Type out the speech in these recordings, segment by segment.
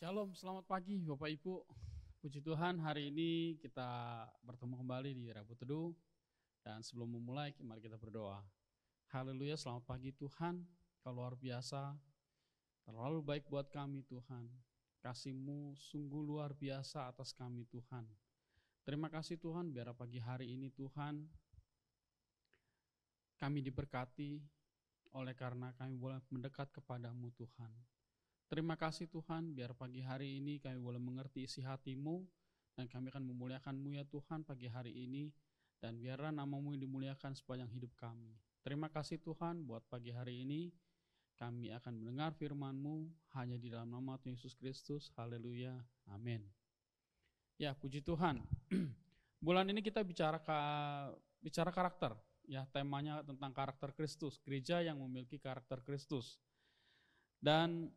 Shalom, selamat pagi Bapak Ibu. Puji Tuhan, hari ini kita bertemu kembali di Rabu Teduh. Dan sebelum memulai, mari kita berdoa. Haleluya, selamat pagi Tuhan. Kau luar biasa, terlalu baik buat kami Tuhan. Kasih-Mu sungguh luar biasa atas kami Tuhan. Terima kasih Tuhan, biar pagi hari ini Tuhan, kami diberkati oleh karena kami boleh mendekat kepadamu Tuhan. Terima kasih Tuhan, biar pagi hari ini kami boleh mengerti isi hati-Mu, dan kami akan memuliakan-Mu ya Tuhan pagi hari ini, dan biarlah nama-Mu yang dimuliakan sepanjang hidup kami. Terima kasih Tuhan, buat pagi hari ini, kami akan mendengar firman-Mu hanya di dalam nama Tuhan Yesus Kristus. Haleluya, amin. Ya, puji Tuhan. Bulan ini kita bicara karakter, ya temanya tentang karakter Kristus, gereja yang memiliki karakter Kristus. Dan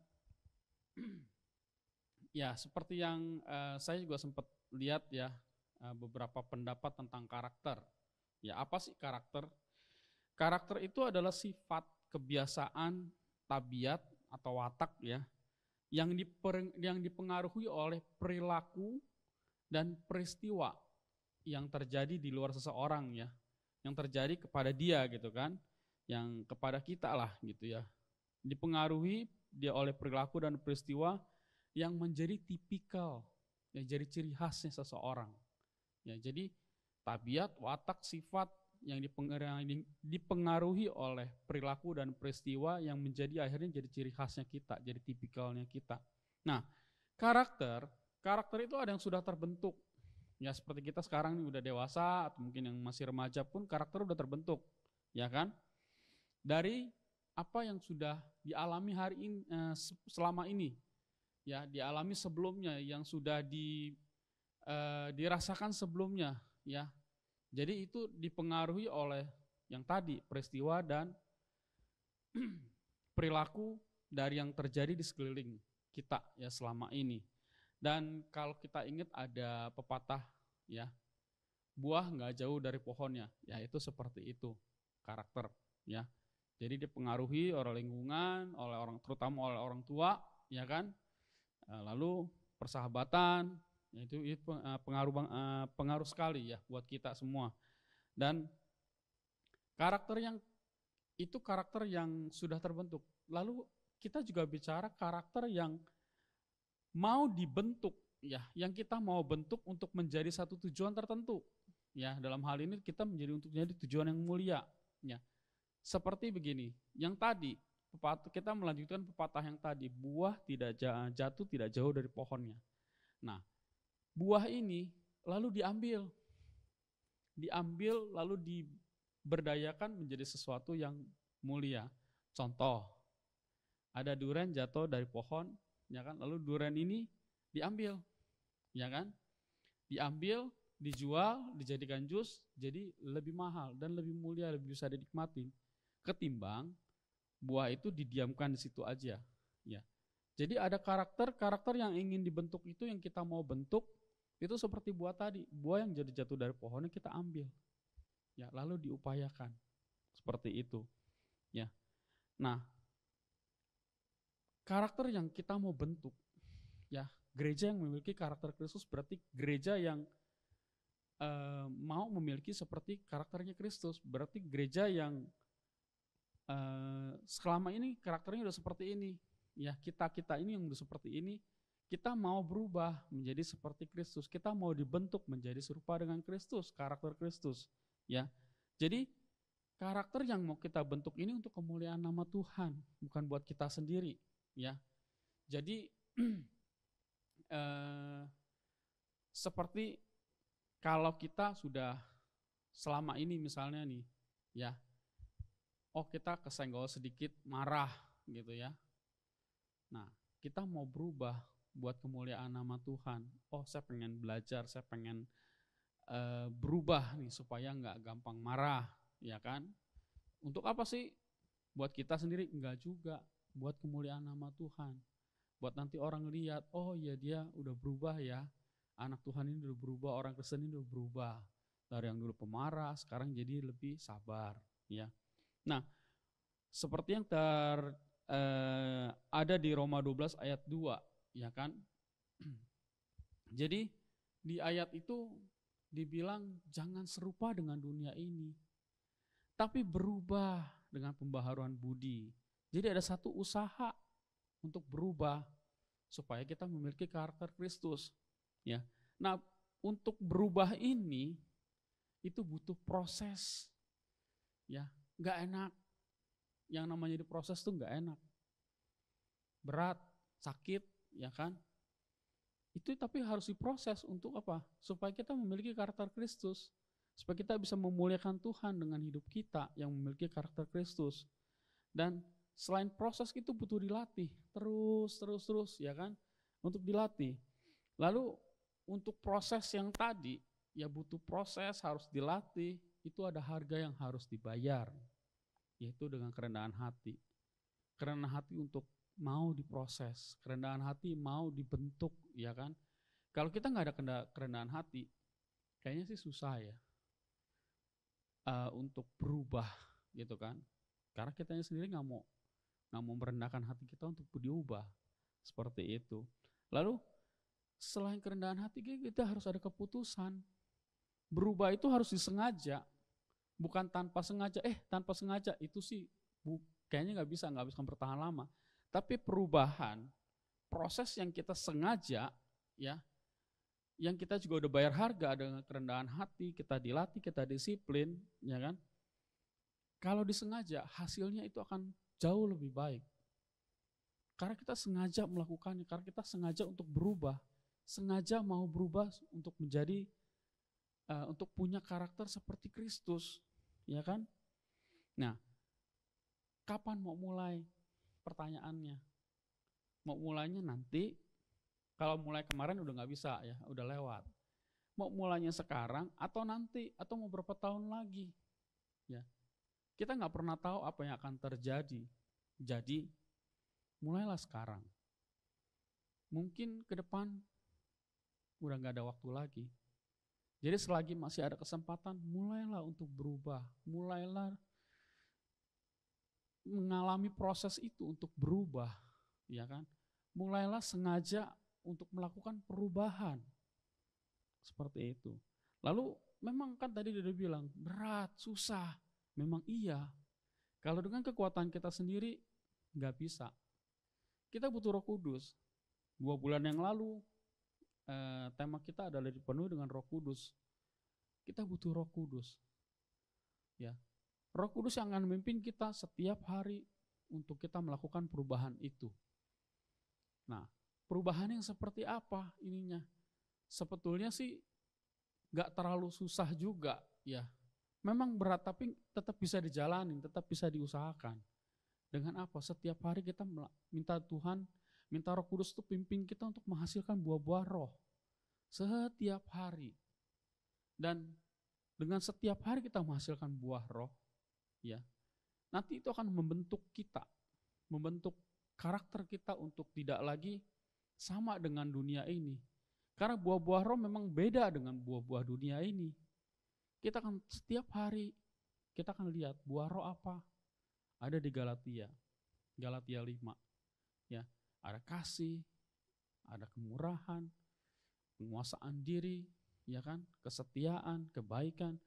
ya, seperti yang saya juga sempat lihat ya, beberapa pendapat tentang karakter. Ya, apa sih karakter? Karakter itu adalah sifat, kebiasaan, tabiat atau watak ya, yang dipengaruhi oleh perilaku dan peristiwa yang terjadi di luar seseorang ya, yang terjadi kepada dia gitu kan, yang kepada kita lah gitu ya. Dipengaruhi dia oleh perilaku dan peristiwa yang menjadi tipikal, yang jadi ciri khasnya seseorang. Ya, jadi tabiat, watak, sifat yang dipengaruhi oleh perilaku dan peristiwa yang menjadi akhirnya jadi ciri khasnya kita, jadi tipikalnya kita. Nah, karakter itu ada yang sudah terbentuk. Ya, seperti kita sekarang ini udah dewasa atau mungkin yang masih remaja pun karakter udah terbentuk, ya kan? Dari apa yang sudah dialami hari ini, selama ini, ya dialami sebelumnya, yang sudah dirasakan sebelumnya, ya. Jadi itu dipengaruhi oleh yang tadi peristiwa dan perilaku dari yang terjadi di sekeliling kita ya selama ini. Dan kalau kita ingat ada pepatah ya, buah nggak jauh dari pohonnya, ya itu seperti itu karakter ya. Jadi dipengaruhi oleh lingkungan, terutama oleh orang tua, ya kan. Lalu persahabatan, itu pengaruh sekali ya buat kita semua. Dan karakter yang sudah terbentuk. Lalu kita juga bicara karakter yang mau dibentuk, ya, yang kita mau bentuk untuk menjadi satu tujuan tertentu. Ya, dalam hal ini kita menjadi tujuan yang mulia, ya. Seperti begini, yang tadi kita melanjutkan pepatah yang tadi, buah tidak jatuh tidak jauh dari pohonnya. Nah, buah ini lalu diambil lalu diberdayakan menjadi sesuatu yang mulia. Contoh, ada durian jatuh dari pohon, ya kan? Lalu durian ini diambil, ya kan? Diambil, dijual, dijadikan jus, jadi lebih mahal dan lebih mulia, lebih bisa dinikmati ketimbang buah itu didiamkan di situ aja, ya. Jadi ada karakter yang ingin dibentuk itu, yang kita mau bentuk itu seperti buah tadi, buah yang jadi jatuh dari pohonnya kita ambil, ya, lalu diupayakan seperti itu, ya. Nah, karakter yang kita mau bentuk, ya, gereja yang memiliki karakter Kristus berarti gereja yang mau memiliki seperti karakternya Kristus, berarti gereja yang selama ini karakternya udah seperti ini, ya, kita ini yang udah seperti ini, kita mau berubah menjadi seperti Kristus, kita mau dibentuk menjadi serupa dengan Kristus, karakter Kristus, ya. Jadi karakter yang mau kita bentuk ini untuk kemuliaan nama Tuhan, bukan buat kita sendiri, ya. Jadi seperti kalau kita sudah selama ini misalnya nih, ya, kita kesenggol sedikit, marah gitu ya. Nah, kita mau berubah buat kemuliaan nama Tuhan. Saya pengen belajar, saya pengen berubah nih supaya nggak gampang marah, ya kan? Untuk apa sih? Buat kita sendiri? Enggak juga, buat kemuliaan nama Tuhan. Buat nanti orang lihat, oh ya dia udah berubah ya, anak Tuhan ini udah berubah, orang Kristen ini udah berubah. Dari yang dulu pemarah, sekarang jadi lebih sabar, ya. Nah, seperti yang ada di Roma 12 ayat 2, ya kan? Jadi di ayat itu dibilang jangan serupa dengan dunia ini, tapi berubah dengan pembaharuan budi. Jadi ada satu usaha untuk berubah supaya kita memiliki karakter Kristus. Ya, nah untuk berubah ini itu butuh proses. Ya, nggak enak. Yang namanya diproses tuh nggak enak, berat, sakit, ya kan? Itu tapi harus diproses untuk apa? Supaya kita memiliki karakter Kristus. Supaya kita bisa memuliakan Tuhan dengan hidup kita yang memiliki karakter Kristus. Dan selain proses itu butuh dilatih. Terus, ya kan? Untuk dilatih. Lalu untuk proses yang tadi, ya butuh proses, harus dilatih. Itu ada harga yang harus dibayar. Yaitu dengan kerendahan hati. Kerendahan hati untuk mau diproses, kerendahan hati mau dibentuk, ya kan? Kalau kita nggak ada kerendahan hati, kayaknya sih susah ya untuk berubah, gitu kan? Karena kitanya sendiri nggak mau merendahkan hati kita untuk diubah, seperti itu. Lalu selain kerendahan hati, kita harus ada keputusan. Berubah itu harus disengaja, bukan tanpa sengaja. Tanpa sengaja itu sih kayaknya nggak bisa bertahan lama. Tapi perubahan, proses yang kita sengaja, ya, yang kita juga udah bayar harga dengan kerendahan hati, kita dilatih, kita disiplin, ya kan? Kalau disengaja, hasilnya itu akan jauh lebih baik. Karena kita sengaja melakukannya, karena kita sengaja untuk berubah, sengaja mau berubah untuk menjadi, untuk punya karakter seperti Kristus, ya kan? Nah, kapan mau mulai? Pertanyaannya. Mau mulainya nanti, kalau mulai kemarin udah nggak bisa ya, udah lewat. Mau mulainya sekarang atau nanti, atau mau berapa tahun lagi, ya. Kita nggak pernah tahu apa yang akan terjadi. Jadi mulailah sekarang. Mungkin ke depan udah nggak ada waktu lagi. Jadi selagi masih ada kesempatan, mulailah untuk berubah, mulailah mengalami proses itu untuk berubah, ya kan? Mulailah sengaja untuk melakukan perubahan. Seperti itu. Lalu memang kan tadi dia bilang berat, susah. Memang iya. Kalau dengan kekuatan kita sendiri nggak bisa. Kita butuh Roh Kudus. 2 bulan yang lalu tema kita adalah dipenuhi dengan Roh Kudus. Kita butuh Roh Kudus. Ya. Roh Kudus yang akan memimpin kita setiap hari untuk kita melakukan perubahan itu. Nah, perubahan yang seperti apa ininya? Sebetulnya sih gak terlalu susah juga ya. Memang berat tapi tetap bisa dijalani, tetap bisa diusahakan. Dengan apa? Setiap hari kita minta Tuhan, minta Roh Kudus itu pimpin kita untuk menghasilkan buah-buah roh. Setiap hari. Dan dengan setiap hari kita menghasilkan buah roh, ya, nanti itu akan membentuk kita, membentuk karakter kita untuk tidak lagi sama dengan dunia ini. Karena buah-buah roh memang beda dengan buah-buah dunia ini. Kita akan setiap hari, kita akan lihat buah roh apa. Ada di Galatia 5. Ya, ada kasih, ada kemurahan, penguasaan diri, ya kan, kesetiaan, kebaikan.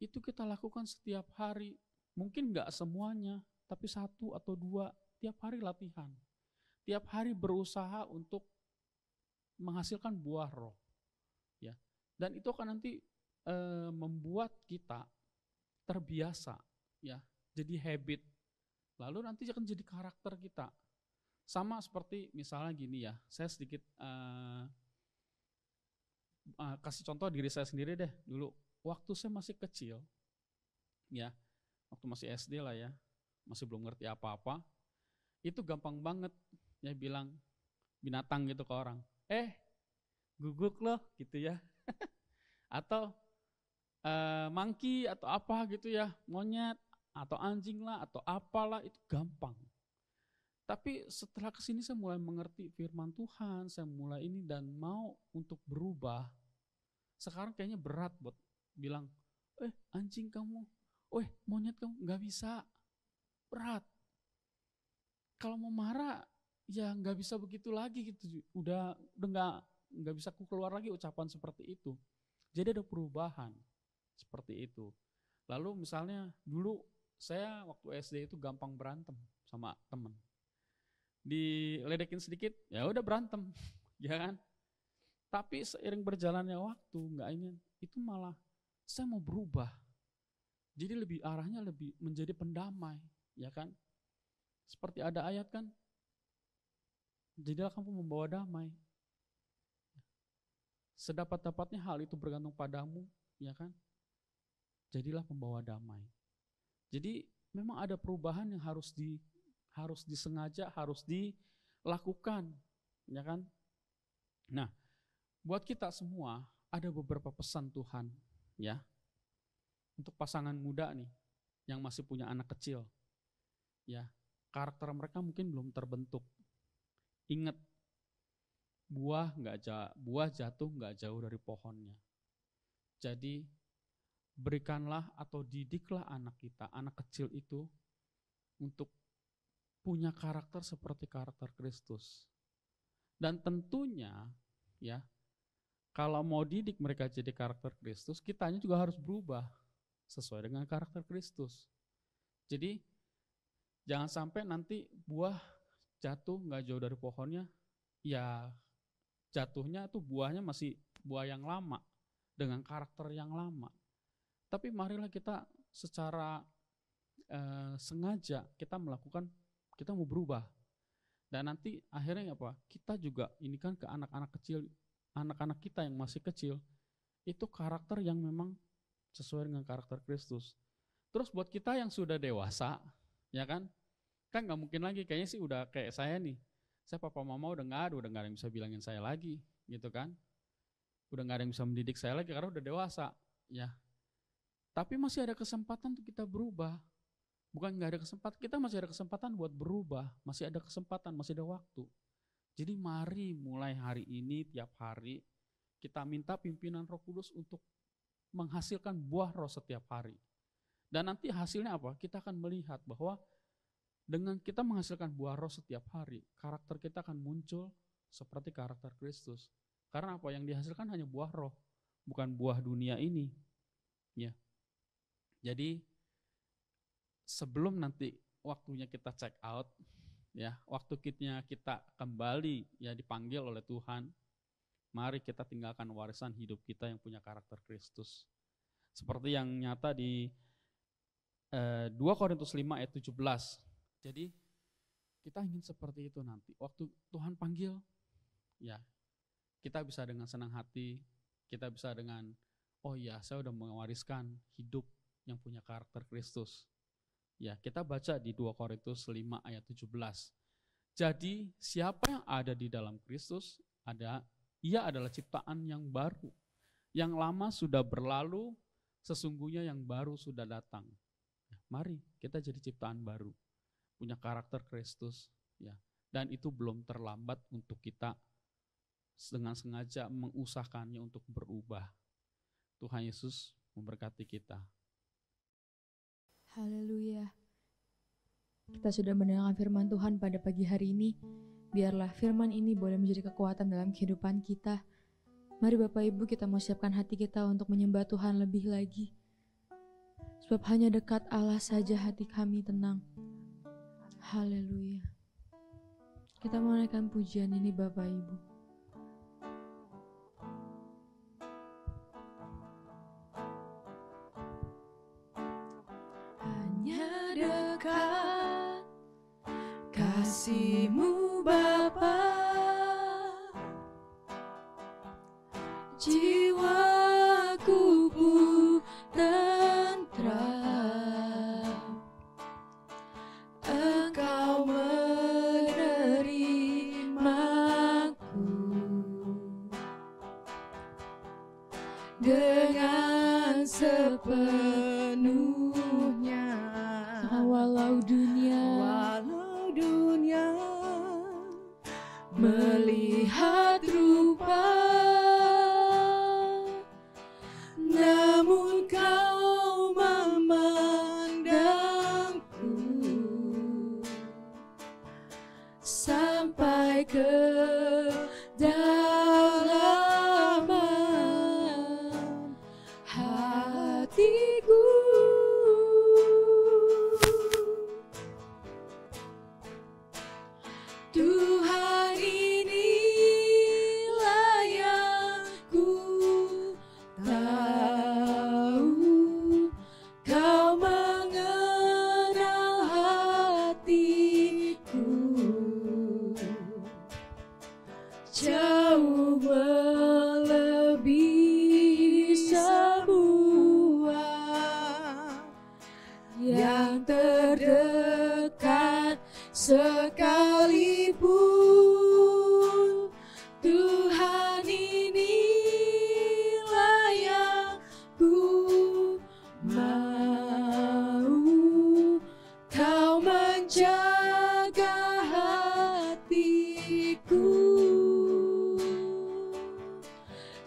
Itu kita lakukan setiap hari. Mungkin enggak semuanya, tapi 1 atau 2 tiap hari latihan. Tiap hari berusaha untuk menghasilkan buah roh. Ya. Dan itu akan nanti membuat kita terbiasa, ya, jadi habit. Lalu nanti akan jadi karakter kita. Sama seperti misalnya gini ya, saya sedikit kasih contoh diri saya sendiri deh. Dulu waktu saya masih kecil, ya, waktu masih SD lah ya, masih belum ngerti apa-apa, itu gampang banget ya bilang binatang gitu ke orang. Guguk loh gitu ya. Atau monkey atau apa gitu ya, monyet atau anjing lah atau apalah, itu gampang. Tapi setelah kesini saya mulai mengerti firman Tuhan, saya mulai ini dan mau untuk berubah. Sekarang kayaknya berat buat bilang, anjing kamu, monyet kamu, nggak bisa, berat. Kalau mau marah ya nggak bisa begitu lagi gitu. Udah nggak bisa keluar lagi ucapan seperti itu. Jadi ada perubahan seperti itu. Lalu misalnya dulu saya waktu SD itu gampang berantem sama temen. Diledekin sedikit, ya udah berantem, ya kan? Tapi seiring berjalannya waktu, nggak ingin, itu malah saya mau berubah. Jadi arahnya lebih menjadi pendamai, ya kan? Seperti ada ayat kan, jadilah kamu membawa damai. Sedapat-dapatnya hal itu bergantung padamu, ya kan? Jadilah pembawa damai. Jadi memang ada perubahan yang harus disengaja, harus dilakukan, ya kan? Nah, buat kita semua ada beberapa pesan Tuhan, ya. Untuk pasangan muda nih yang masih punya anak kecil, ya, karakter mereka mungkin belum terbentuk. Ingat, buah jatuh nggak jauh dari pohonnya. Jadi berikanlah atau didiklah anak kita, anak kecil itu untuk punya karakter seperti karakter Kristus. Dan tentunya, ya, kalau mau didik mereka jadi karakter Kristus, kitanya juga harus berubah sesuai dengan karakter Kristus. Jadi jangan sampai nanti buah jatuh nggak jauh dari pohonnya, ya jatuhnya tuh buahnya masih buah yang lama dengan karakter yang lama. Tapi marilah kita secara sengaja kita mau berubah. Dan nanti akhirnya apa? Kita juga ini kan ke anak-anak kecil, anak-anak kita yang masih kecil, itu karakter yang memang sesuai dengan karakter Kristus. Terus buat kita yang sudah dewasa, ya kan nggak mungkin lagi, kayaknya sih udah kayak saya nih. Saya papa mama udah nggak ada yang bisa bilangin saya lagi, gitu kan. Udah nggak ada yang bisa mendidik saya lagi karena udah dewasa, ya. Tapi masih ada kesempatan untuk kita berubah. Bukan nggak ada kesempatan, kita masih ada kesempatan buat berubah, masih ada kesempatan, masih ada waktu. Jadi mari mulai hari ini, tiap hari, kita minta pimpinan Roh Kudus untuk menghasilkan buah roh setiap hari. Dan nanti hasilnya apa? Kita akan melihat bahwa dengan kita menghasilkan buah roh setiap hari, karakter kita akan muncul seperti karakter Kristus. Karena apa? Yang dihasilkan hanya buah roh, bukan buah dunia ini. Ya. Jadi sebelum nanti waktunya kita check out, ya, waktu kita kembali ya dipanggil oleh Tuhan, mari kita tinggalkan warisan hidup kita yang punya karakter Kristus. Seperti yang nyata di 2 Korintus 5 ayat 17. Jadi kita ingin seperti itu nanti. Waktu Tuhan panggil, ya kita bisa dengan senang hati, kita bisa dengan, oh ya saya udah mewariskan hidup yang punya karakter Kristus. Ya, kita baca di 2 Korintus 5 ayat 17. Jadi siapa yang ada di dalam Kristus, ia adalah ciptaan yang baru. Yang lama sudah berlalu, sesungguhnya yang baru sudah datang. Mari kita jadi ciptaan baru, punya karakter Kristus, ya. Dan itu belum terlambat untuk kita dengan sengaja mengusahakannya untuk berubah. Tuhan Yesus memberkati kita. Haleluya. Kita sudah mendengarkan firman Tuhan pada pagi hari ini. Biarlah firman ini boleh menjadi kekuatan dalam kehidupan kita. Mari Bapak Ibu, kita mau siapkan hati kita untuk menyembah Tuhan lebih lagi. Sebab hanya dekat Allah saja hati kami tenang. Haleluya. Kita mau naikkan pujian ini Bapak Ibu. Hanya dekat kasih-Mu Bapa, jiwaku pun tentram. Engkau menerimaku dengan sepenuhnya. Walau dunia melihat rupa, namun Kau memandangku sampai melebihi semua yang terdekat sekalipun. Tuhan, inilah yang ku mau. Kau menjaga hatiku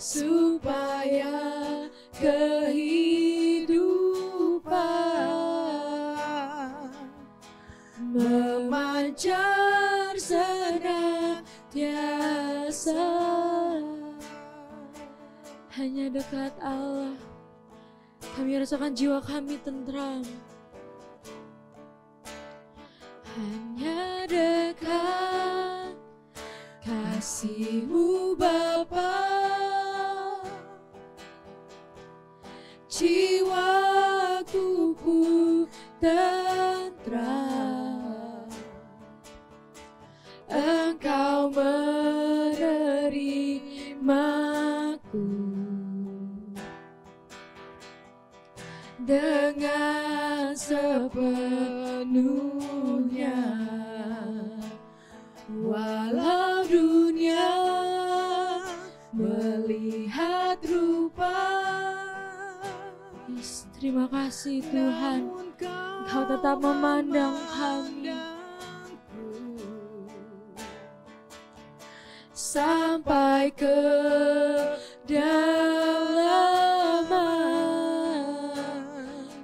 supaya kehidupan memancar senantiasa. Hanya dekat Allah kami rasakan jiwa kami tentram. Hanya dekat kasih-Mu Bapa, jiwaku pun tentram. Engkau menerimaku dengan sepenuhnya, walau dunia melihat rupa. Yes, terima kasih Tuhan, Engkau tetap memandang kami sampai ke kedalaman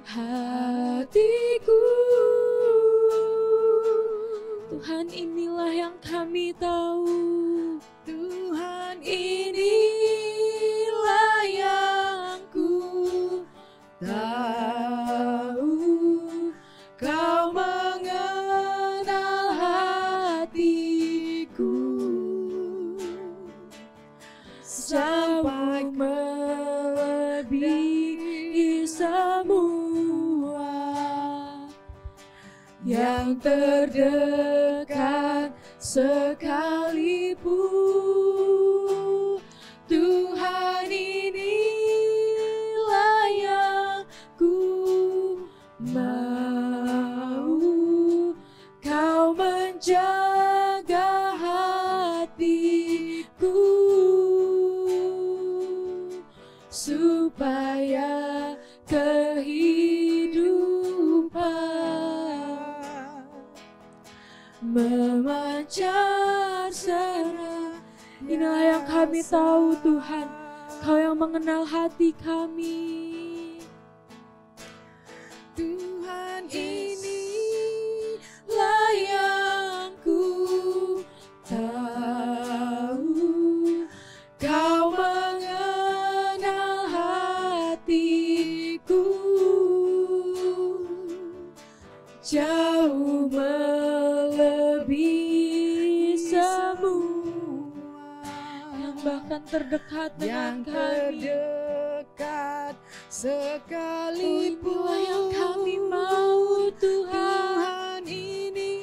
hatiku. Tuhan, inilah yang kami tahu. Tuhan, inilah yang ku tahu. Kau mengenal hatiku sampai melebihi semua yang terdekat sekalipun. Tuhan, inilah yang ku mau. Kau menjaga hatiku supaya kehidupan memancar senantiasa. Inilah yang kami tahu Tuhan, Kau yang mengenal hati kami. Tuhan, inilah yang ku tahu. Kau mengenal hatiku jauh melebihi semua yang bahkan terdekat dengan kami. Terdekat sekalipun. Inilah yang kami mau Tuhan. Tuhan, inilah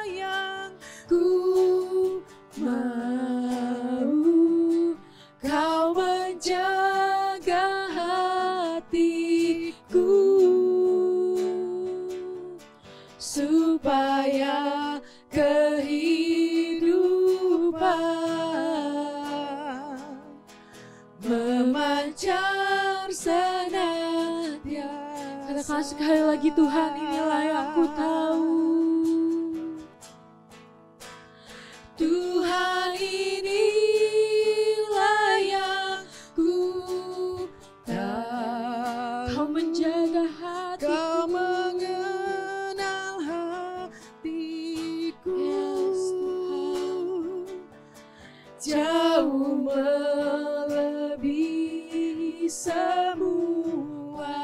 yang Ku mau. Kau menjaga hatiku supaya kehidupan memancar senantiasa. Katakan sekali lagi, Tuhan, inilah yang ku tahu. Tuhan, inilah yang ku tahu. Kau menjaga hatiku. Kau mengenal hatiku. Yes, Tuhan. Jauh melebihi semua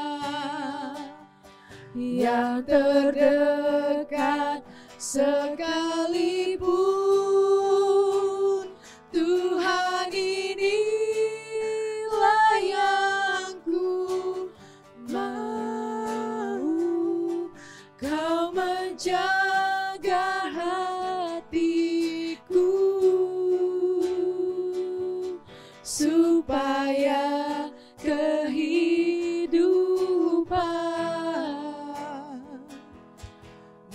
yang terdekat sekalipun. Tuhan, inilah yang ku mau. Kau menjaga hatiku supaya kehidupan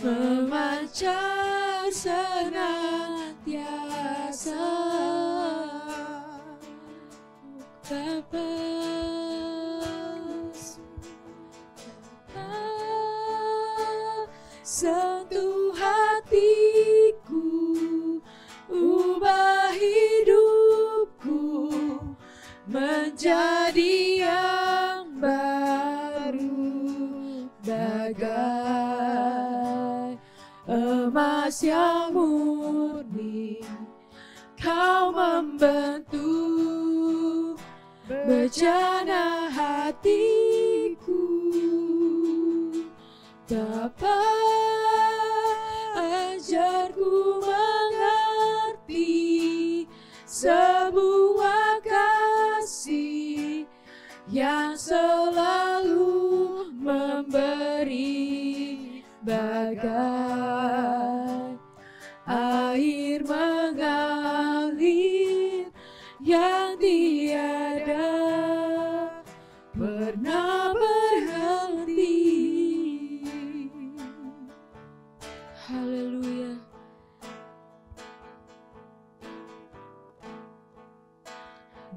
memancar senantiasa. Bapa, sentuh hatiku, ubah hidupku menjadi yang baru, bagai emas yang murni. Kau membentuk bejana hatiku, Bapa, ajarku mengerti sebuah kasih yang selalu memberi, bagai air mengalir yang tiada pernah berhenti. Haleluya.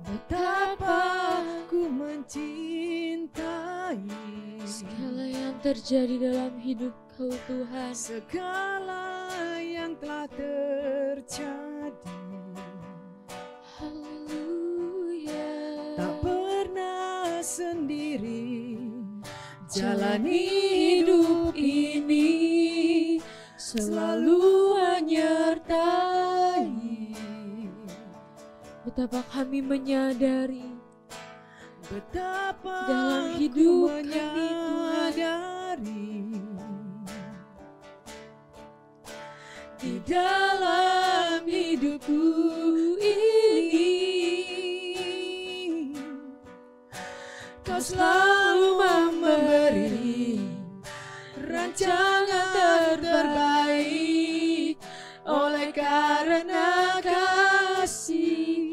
Betapa ku mencintai Segala yang terjadi dalam hidup Kau Tuhan, segala yang telah terjadi. haleluya. Tak pernah sendiri jalani hidup ini, selalu menyertai. Betapa kami menyadari Betapa dalam aku hidup kami, menyadari di dalam hidupku ini Kau selalu memberi rancangan terbaik. Oleh karena kasih,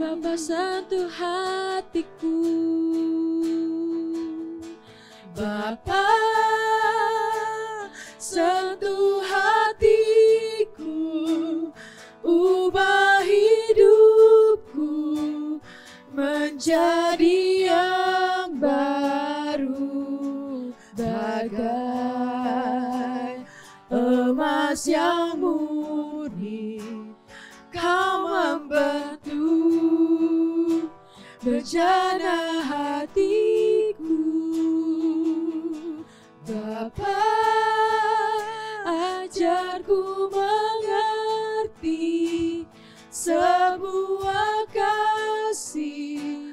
Bapa, sentuh hatiku, Bapa, sentuh hatiku, ubah hidupku menjadi yang baru, bagai emas yang murni. Kau membentuk bejana hatiku, Bapa, ajarku mengerti sebuah kasih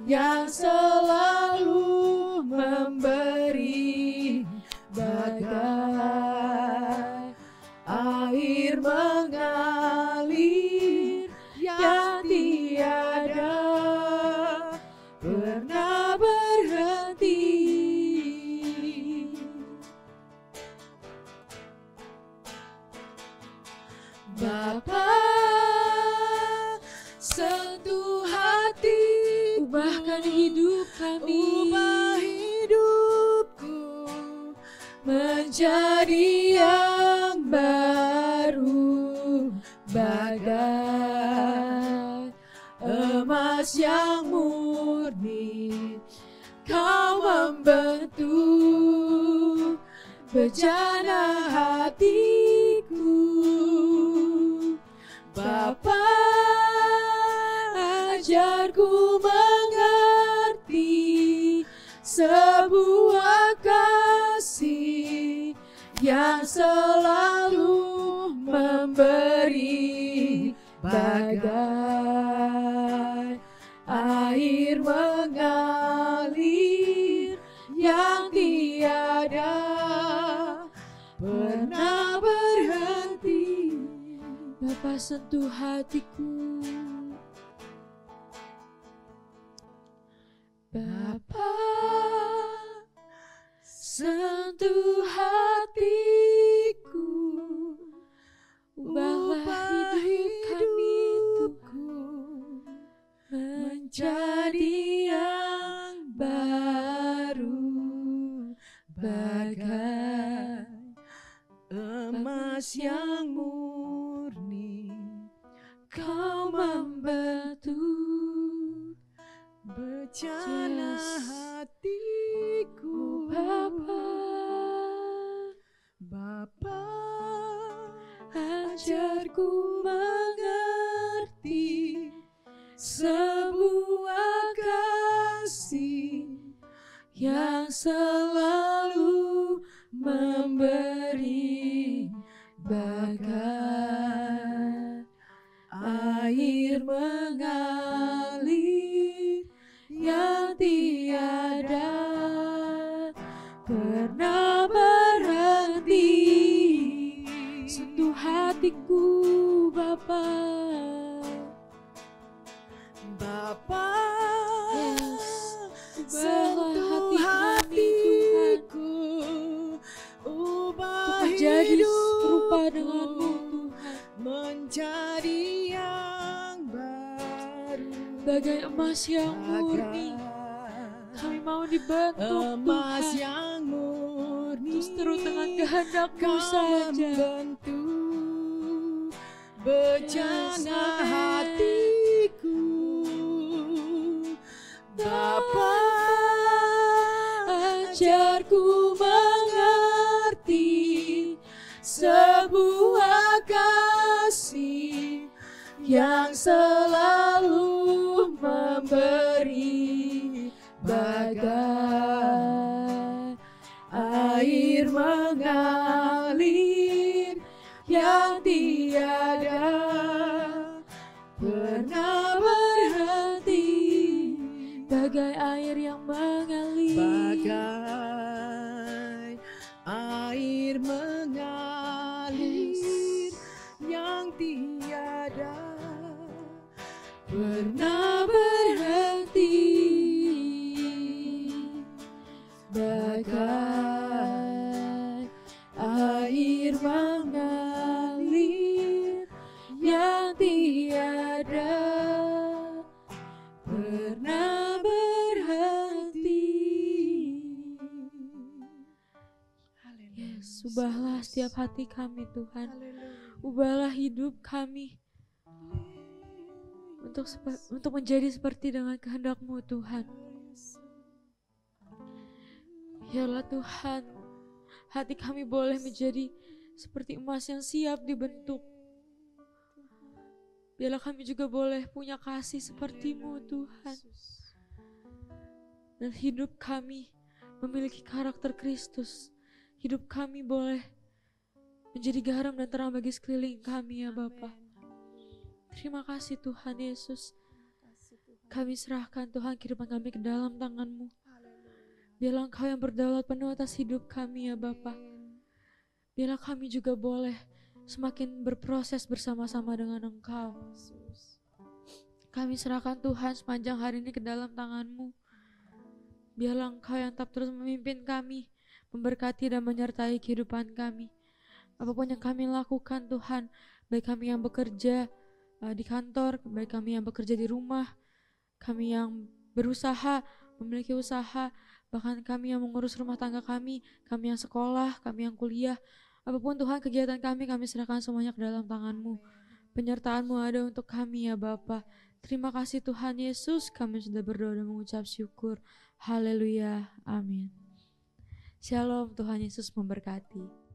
yang selalu memberi, bagai air mengalir yang tiada pernah berhenti. Bapa, sentuh hati, ubahkan hidup kami, ubah hidupku menjadi yang baru, bagai emas yang murni. Kau membentuk bejana hatiku, Bapa, ajarku mengerti sebuah kasih yang selalu memberi, bagai air mengalir yang tiada pernah berhenti. Bapa, sentuh hatiku, Bapa, sentuh hatiku, ubahlah hidup kami, hidupku menjadi yang baru, bagai emas yang murni. Kau membentuk bencana hatiku, Bapa, ajarku mengerti sebuah kasih yang selalu memberi, bagai air mengalir yang tiada pernah berhenti. Sentuh hatiku Bapa, sentuh hatiku, ubah Menjadi hidupku serupa denganmu Tuhan, menjadi yang baru, bagai emas yang murni. Kami mau dibentuk emas Tuhan, yang murni. terus terus dengan kehendak-Mu Kau saja. membentuk bencana Yes, amen. hatiku, Bapa, ajarku mengerti sebuah kasih yang selalu memberi, bagai air mengalir yang tiada pernah berhenti, Bagai air yang mengalir, bagai air mengalir yang tiada pernah berhenti, bagai air mengalir yang tiada pernah berhenti. yes, ubahlah setiap hati kami Tuhan, ubahlah hidup kami untuk menjadi seperti dengan kehendak-Mu Tuhan. Biarlah Tuhan, hati kami boleh menjadi seperti emas yang siap dibentuk. Biarlah kami juga boleh punya kasih seperti-Mu Tuhan. Dan hidup kami memiliki karakter Kristus. Hidup kami boleh menjadi garam dan terang bagi sekeliling kami ya Bapa. Terima kasih Tuhan Yesus. Kami serahkan Tuhan kehidupan kami ke dalam tangan-Mu. Biarlah Engkau yang berdaulat penuh atas hidup kami ya Bapa. Biarlah kami juga boleh semakin berproses bersama-sama dengan Engkau. Kami serahkan Tuhan sepanjang hari ini ke dalam tangan-Mu. Biarlah Engkau yang tetap terus memimpin kami, memberkati dan menyertai kehidupan kami. Apapun yang kami lakukan Tuhan, baik kami yang bekerja di kantor, baik kami yang bekerja di rumah, kami yang berusaha, memiliki usaha, bahkan kami yang mengurus rumah tangga kami yang sekolah, kami yang kuliah, apapun Tuhan kegiatan kami serahkan semuanya ke dalam tangan-Mu. Penyertaan-Mu ada untuk kami ya Bapa. Terima kasih Tuhan Yesus, kami sudah berdoa dan mengucap syukur. Haleluya, amin. Shalom, Tuhan Yesus memberkati.